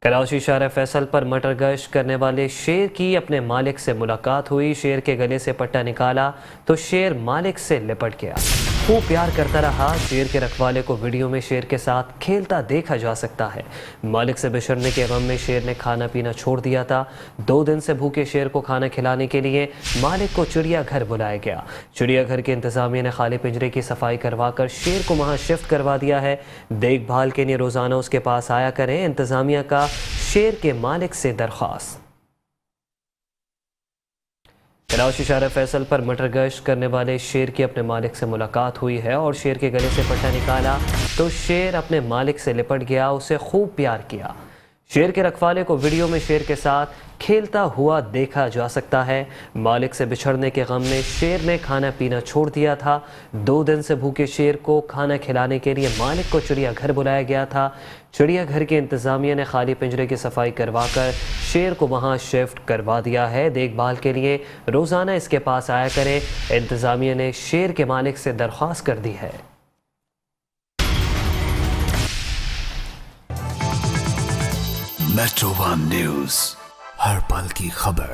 کراچی شارع فیصل پر مٹر گشت کرنے والے شیر کی اپنے مالک سے ملاقات ہوئی۔ شیر کے گلے سے پٹا نکالا تو شیر مالک سے لپٹ گیا، خوب پیار کرتا رہا۔ شیر کے رکھوالے کو ویڈیو میں شیر کے ساتھ کھیلتا دیکھا جا سکتا ہے۔ مالک سے بچھڑنے کے غم میں شیر نے کھانا پینا چھوڑ دیا تھا۔ 2 دن سے بھوکے شیر کو کھانا کھلانے کے لیے مالک کو چڑیا گھر بلایا گیا۔ چڑیا گھر کے انتظامیہ نے خالی پنجرے کی صفائی کروا کر شیر کو وہاں شفٹ کروا دیا ہے۔ دیکھ بھال کے لیے روزانہ اس کے پاس آیا کریں، انتظامیہ کا شیر کے مالک سے درخواست۔ کراچی شارع فیصل پر مٹر گشت کرنے والے شیر کی اپنے مالک سے ملاقات ہوئی ہے اور شیر کے گلے سے پٹا نکالا تو شیر اپنے مالک سے لپٹ گیا، اسے خوب پیار کیا۔ شیر کے رکھوالے کو ویڈیو میں شیر کے ساتھ کھیلتا ہوا دیکھا جا سکتا ہے۔ مالک سے بچھڑنے کے غم میں شیر نے کھانا پینا چھوڑ دیا تھا۔ 2 دن سے بھوکے شیر کو کھانا کھلانے کے لیے مالک کو چڑیا گھر بلایا گیا تھا۔ چڑیا گھر کے انتظامیہ نے خالی پنجرے کی صفائی کروا کر شیر کو وہاں شفٹ کروا دیا ہے۔ دیکھ بھال کے لیے روزانہ اس کے پاس آیا کریں، انتظامیہ نے شیر کے مالک سے درخواست کر دی ہے۔ میٹرو ون نیوز، ہر پل کی خبر۔